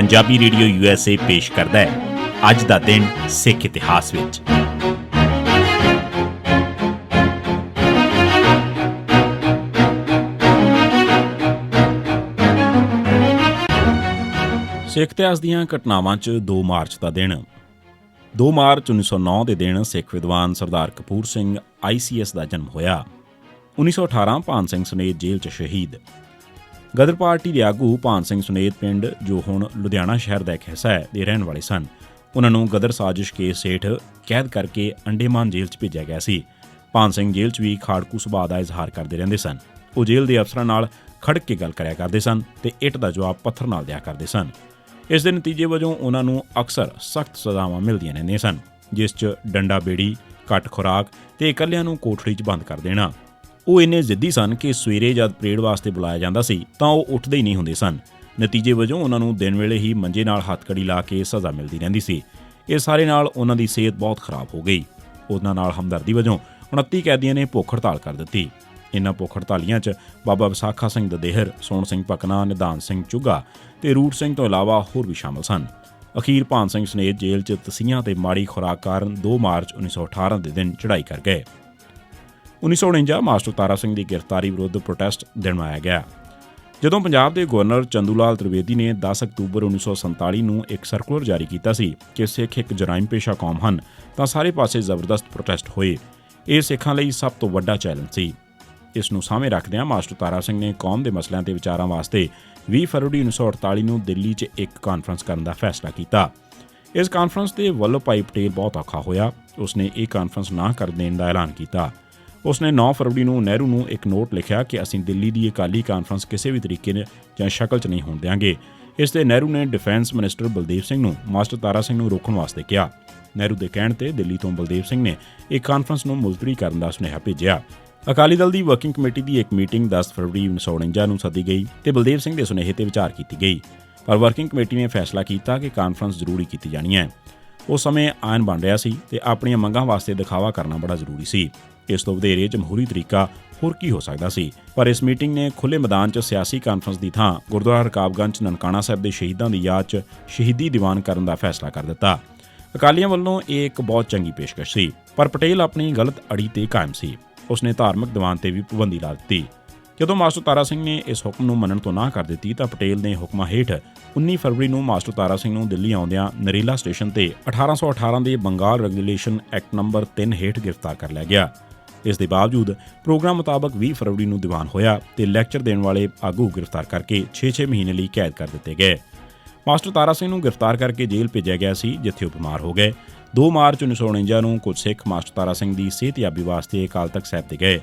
Punjabi radio USA ਪੇਸ਼ ਕਰਦਾ ਹੈ ਅੱਜ ਦਾ ਦਿਨ ਸਿੱਖ ਇਤਿਹਾਸ ਵਿੱਚ। ਸਿੱਖ ਇਤਿਹਾਸ ਦੀਆਂ ਘਟਨਾਵਾਂ 'ਚ 2 ਮਾਰਚ ਦਾ ਦਿਨ। 2 ਮਾਰਚ 1909 ਦੇ ਦਿਨ ਸਿੱਖ ਵਿਦਵਾਨ ਸਰਦਾਰ ਕਪੂਰ ਸਿੰਘ ICS ਦਾ ਜਨਮ ਹੋਇਆ। 1918 ਭਾਨ ਸਿੰਘ ਸੁਨੇਤ ਜੇਲ੍ਹ 'ਚ ਸ਼ਹੀਦ। ਗਦਰ ਪਾਰਟੀ ਦੇ ਆਗੂ ਭਾਨ ਸਿੰਘ ਸੁਨੇਤ ਪਿੰਡ, ਜੋ ਹੁਣ ਲੁਧਿਆਣਾ ਸ਼ਹਿਰ ਦਾ ਇੱਕ ਹਿੱਸਾ ਹੈ, ਦੇ ਰਹਿਣ ਵਾਲੇ ਸਨ। ਉਹਨਾਂ ਨੂੰ ਗਦਰ ਸਾਜ਼ਿਸ਼ ਕੇਸ ਹੇਠ ਕੈਦ ਕਰਕੇ ਅੰਡੇਮਾਨ ਜੇਲ੍ਹ 'ਚ ਭੇਜਿਆ ਗਿਆ ਸੀ। ਭਾਨ ਸਿੰਘ ਜੇਲ੍ਹ 'ਚ ਵੀ ਖਾੜਕੂ ਸੁਭਾਅ ਦਾ ਇਜ਼ਹਾਰ ਕਰਦੇ ਰਹਿੰਦੇ ਸਨ। ਉਹ ਜੇਲ੍ਹ ਦੇ ਅਫਸਰਾਂ ਨਾਲ ਖੜਕ ਕੇ ਗੱਲ ਕਰਿਆ ਕਰਦੇ ਸਨ ਤੇ ਇੱਟ ਦਾ ਜਵਾਬ ਪੱਥਰ ਨਾਲ ਦਿਆ ਕਰਦੇ ਸਨ। ਇਸ ਦੇ ਨਤੀਜੇ ਵਜੋਂ ਉਹਨਾਂ ਨੂੰ ਅਕਸਰ ਸਖਤ ਸਜ਼ਾਵਾਂ ਮਿਲਦੀਆਂ ਰਹਿੰਦੀਆਂ ਸਨ, ਜਿਸ 'ਚ ਡੰਡਾ ਬੇੜੀ, ਘੱਟ ਖੁਰਾਕ ਤੇ ਇਕੱਲਿਆਂ ਨੂੰ ਕੋਠੜੀ 'ਚ ਬੰਦ ਕਰ ਦੇਣਾ। ਉਹ ਇੰਨੇ ਜ਼ਿੱਦੀ ਸਨ ਕਿ ਸਵੇਰੇ ਜਦ ਪਰੇਡ ਵਾਸਤੇ ਬੁਲਾਇਆ ਜਾਂਦਾ ਸੀ ਤਾਂ ਉਹ ਉੱਠਦੇ ਹੀ ਨਹੀਂ ਹੁੰਦੇ ਸਨ। ਨਤੀਜੇ ਵਜੋਂ ਉਹਨਾਂ ਨੂੰ ਦਿਨ ਵੇਲੇ ਹੀ ਮੰਜੇ ਨਾਲ ਹੱਥਕੜੀ ਲਾ ਕੇ ਸਜ਼ਾ ਮਿਲਦੀ ਰਹਿੰਦੀ ਸੀ। ਇਸ ਸਾਰੇ ਨਾਲ ਉਹਨਾਂ ਦੀ ਸਿਹਤ ਬਹੁਤ ਖਰਾਬ ਹੋ ਗਈ। ਉਹਨਾਂ ਨਾਲ ਹਮਦਰਦੀ ਵਜੋਂ 29 ਕੈਦੀਆਂ ਨੇ ਭੁੱਖ ਹੜਤਾਲ ਕਰ ਦਿੱਤੀ। ਇਨ੍ਹਾਂ ਭੁੱਖ ਹੜਤਾਲੀਆਂ 'ਚ ਬਾਬਾ ਵਿਸਾਖਾ ਸਿੰਘ ਦਦੇਹਰ, ਸੋਹਣ ਸਿੰਘ ਭਕਨਾ, ਨਿਧਾਨ ਸਿੰਘ ਚੁੱਗਾ ਤੇ ਰੂਟ ਸਿੰਘ ਤੋਂ ਇਲਾਵਾ ਹੋਰ ਵੀ ਸ਼ਾਮਲ ਸਨ। ਅਖੀਰ ਭਾਨ ਸਿੰਘ ਸੁਨੇਤ ਜੇਲ੍ਹ 'ਚ ਤਸੀਹਾਂ ਤੇ ਮਾੜੀ ਖੁਰਾਕ ਕਾਰਨ 2 ਮਾਰਚ 1918 ਦੇ ਦਿਨ ਚੜ੍ਹਾਈ ਕਰ ਗਏ। 1949 ਮਾਸਟਰ ਤਾਰਾ ਸਿੰਘ ਦੀ ਗ੍ਰਿਫਤਾਰੀ ਵਿਰੁੱਧ ਪ੍ਰੋਟੈਸਟ ਦਿਨ ਮਨਾਇਆ ਗਿਆ। ਜਦੋਂ ਪੰਜਾਬ ਦੇ ਗਵਰਨਰ ਚੰਦੂ ਲਾਲ ਤ੍ਰਿਵੇਦੀ ਨੇ 10 ਅਕਤੂਬਰ 1947 ਨੂੰ ਇੱਕ ਸਰਕੂਲਰ ਜਾਰੀ ਕੀਤਾ ਸੀ ਕਿ ਸਿੱਖ ਇੱਕ ਜਰਾਇਮ ਪੇਸ਼ਾ ਕੌਮ ਹਨ, ਤਾਂ ਸਾਰੇ ਪਾਸੇ ਜ਼ਬਰਦਸਤ ਪ੍ਰੋਟੈਸਟ ਹੋਏ। ਇਹ ਸਿੱਖਾਂ ਲਈ ਸਭ ਤੋਂ ਵੱਡਾ ਚੈਲੰਜ ਸੀ। ਇਸ ਨੂੰ ਸਾਹਮਣੇ ਰੱਖਦਿਆਂ ਮਾਸਟਰ ਤਾਰਾ ਸਿੰਘ ਨੇ ਕੌਮ ਦੇ ਮਸਲਿਆਂ ਤੇ ਵਿਚਾਰਾਂ ਵਾਸਤੇ 20 ਫਰਵਰੀ 1948 ਨੂੰ ਦਿੱਲੀ 'ਚ ਇੱਕ ਕਾਨਫਰੰਸ ਕਰਨ ਦਾ ਫੈਸਲਾ ਕੀਤਾ। ਇਸ ਕਾਨਫਰੰਸ ਤੇ ਵੱਲਭ ਭਾਈ ਪਟੇਲ ਬਹੁਤ ਔਖਾ ਹੋਇਆ। ਉਸਨੇ ਇਹ ਕਾਨਫਰੰਸ ਨਾ ਕਰ ਦੇਣ ਦਾ ਐਲਾਨ ਕੀਤਾ। ਉਸਨੇ 9 ਫਰਵਰੀ ਨੂੰ ਨਹਿਰੂ ਨੂੰ ਇੱਕ ਨੋਟ ਲਿਖਿਆ ਕਿ ਅਸੀਂ ਦਿੱਲੀ ਦੀ ਅਕਾਲੀ ਕਾਨਫਰੰਸ ਕਿਸੇ ਵੀ ਤਰੀਕੇ ਜਾਂ ਸ਼ਕਲ 'ਚ ਨਹੀਂ ਹੋਣ ਦਿਆਂਗੇ। ਇਸ ਤੇ ਨਹਿਰੂ ਨੇ ਡਿਫੈਂਸ ਮਿਨਿਸਟਰ ਬਲਦੇਵ ਸਿੰਘ ਨੂੰ ਮਾਸਟਰ ਤਾਰਾ ਸਿੰਘ ਨੂੰ ਰੋਕਣ ਵਾਸਤੇ ਕਿਹਾ। ਨਹਿਰੂ ਦੇ ਕਹਿਣ ਤੇ ਦਿੱਲੀ ਤੋਂ ਬਲਦੇਵ ਸਿੰਘ ਨੇ ਇਹ ਕਾਨਫਰੰਸ ਨੂੰ ਮੁਲਤਵੀ ਕਰਨ ਦਾ ਸੁਨੇਹਾ ਭੇਜਿਆ। ਅਕਾਲੀ ਦਲ ਦੀ ਵਰਕਿੰਗ ਕਮੇਟੀ ਦੀ ਇੱਕ ਮੀਟਿੰਗ 10 ਫਰਵਰੀ 1949 ਨੂੰ ਸੱਦੀ ਗਈ ਤੇ ਬਲਦੇਵ ਸਿੰਘ ਦੇ ਸੁਨੇਹੇ ਤੇ ਵਿਚਾਰ ਕੀਤੀ ਗਈ, ਪਰ ਵਰਕਿੰਗ ਕਮੇਟੀ ਨੇ ਫੈਸਲਾ ਕੀਤਾ ਕਿ ਕਾਨਫਰੰਸ ਜ਼ਰੂਰੀ ਕੀਤੀ ਜਾਣੀ ਹੈ। ਉਸ ਸਮੇਂ ਆਇਨ ਬਣ ਰਿਹਾ ਸੀ ਤੇ ਆਪਣੀਆਂ ਮੰਗਾਂ ਵਾਸਤੇ ਦਿਖਾਵਾ ਕਰਨਾ ਬੜਾ ਜ਼ਰੂਰੀ ਸੀ। ਇਸ ਤੋਂ ਵਧੇਰੇ ਜਮਹੂਰੀ ਤਰੀਕਾ ਹੋਰ ਕੀ ਹੋ ਸਕਦਾ ਸੀ? ਪਰ ਇਸ ਮੀਟਿੰਗ ਨੇ ਖੁੱਲ੍ਹੇ ਮੈਦਾਨ 'ਚ ਸਿਆਸੀ ਕਾਨਫਰੰਸ ਦੀ ਥਾਂ ਗੁਰਦੁਆਰਾ ਰਕਾਬਗੰਜ 'ਚ ਨਨਕਾਣਾ ਸਾਹਿਬ ਦੇ ਸ਼ਹੀਦਾਂ ਦੀ ਯਾਦ 'ਚ ਸ਼ਹੀਦੀ ਦੀਵਾਨ ਕਰਨ ਦਾ ਫੈਸਲਾ ਕਰ ਦਿੱਤਾ। ਅਕਾਲੀਆਂ ਵੱਲੋਂ ਇਹ ਇੱਕ ਬਹੁਤ ਚੰਗੀ ਪੇਸ਼ਕਸ਼ ਸੀ, ਪਰ ਪਟੇਲ ਆਪਣੀ ਗਲਤ ਅੜੀ ਤੇ ਕਾਇਮ ਸੀ। ਉਸਨੇ ਧਾਰਮਿਕ ਦੀਵਾਨ ਤੇ ਵੀ ਪਾਬੰਦੀ ਲਾ ਦਿੱਤੀ। ਜਦੋਂ ਮਾਸਟਰ ਤਾਰਾ ਸਿੰਘ ਨੇ ਇਸ ਹੁਕਮ ਨੂੰ ਮੰਨਣ ਤੋਂ ਨਾਂਹ ਕਰ ਦਿੱਤੀ ਤਾਂ ਪਟੇਲ ਨੇ ਹੁਕਮਾਂ ਹੇਠ 19 ਫਰਵਰੀ ਨੂੰ ਮਾਸਟਰ ਤਾਰਾ ਸਿੰਘ ਨੂੰ ਦਿੱਲੀ ਆਉਂਦਿਆਂ ਨਰੇਲਾ ਸਟੇਸ਼ਨ ਤੇ 1818 ਦੇ ਬੰਗਾਲ ਰੈਗੂਲੇਸ਼ਨ ਐਕਟ ਨੰਬਰ 3 ਹੇਠ ਗ੍ਰਿਫਤਾਰ ਕਰ ਲਿਆ ਗਿਆ। ਇਸ ਦੇ ਬਾਵਜੂਦ ਪ੍ਰੋਗਰਾਮ ਮੁਤਾਬਕ 20 ਫਰਵਰੀ ਨੂੰ ਦੀਵਾਨ ਹੋਇਆ ਤੇ ਲੈਕਚਰ ਦੇਣ ਵਾਲੇ ਆਗੂ ਗ੍ਰਿਫਤਾਰ ਕਰਕੇ 6-6 ਮਹੀਨੇ ਲਈ ਕੈਦ ਕਰ ਦਿੱਤੇ ਗਏ। ਮਾਸਟਰ ਤਾਰਾ ਸਿੰਘ ਨੂੰ ਗ੍ਰਿਫਤਾਰ ਕਰਕੇ ਜੇਲ੍ਹ ਭੇਜਿਆ ਗਿਆ ਸੀ, ਜਿੱਥੇ ਉਹ ਬਿਮਾਰ ਹੋ ਗਏ। 2 ਮਾਰਚ 1949 ਨੂੰ ਕੁਝ ਸਿੱਖ ਮਾਸਟਰ ਤਾਰਾ ਸਿੰਘ ਦੀ ਸਿਹਤਯਾਬੀ ਵਾਸਤੇ ਅਕਾਲ ਤਖ਼ਤ ਸਾਹਿਬ ਤੇ ਗਏ।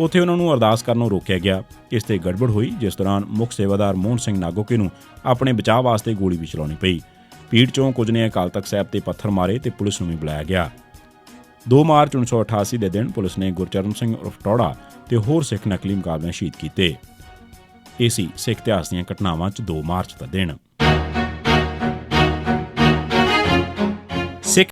ਉੱਥੇ ਉਹਨਾਂ ਨੂੰ ਅਰਦਾਸ ਕਰਨੋਂ ਰੋਕਿਆ ਗਿਆ। ਇਸ ਤੇ ਗੜਬੜ ਹੋਈ, ਜਿਸ ਦੌਰਾਨ ਮੁੱਖ ਸੇਵਾਦਾਰ ਮੋਹਨ ਸਿੰਘ ਨਾਗੋਕੇ ਨੂੰ ਆਪਣੇ ਬਚਾਅ ਵਾਸਤੇ ਗੋਲੀ ਵੀ ਚਲਾਉਣੀ ਪਈ। ਭੀੜ 'ਚੋਂ ਕੁਝ ਨੇ ਅਕਾਲ ਤਖ਼ਤ ਸਾਹਿਬ ਤੇ ਪੱਥਰ ਮਾਰੇ ਤੇ ਪੁਲਿਸ ਨੂੰ ਵੀ ਬੁਲਾਇਆ ਗਿਆ। 2 ਮਾਰਚ 1988 ਦੇ ਦਿਨ ਪੁਲਿਸ ਨੇ ਗੁਰਚਰਨ ਸਿੰਘ ਉਰਫ ਟੌੜਾ ਤੇ ਹੋਰ ਸਿੱਖ ਨਕਲੀ ਮੁਕਾਬਲਿਆਂ ਸ਼ਹੀਦ ਕੀਤੇ। ਇਹ ਸੀ ਸਿੱਖ ਇਤਿਹਾਸ ਦੀਆਂ ਘਟਨਾਵਾਂ 'ਚ 2 ਮਾਰਚ ਦਾ ਦਿਨ।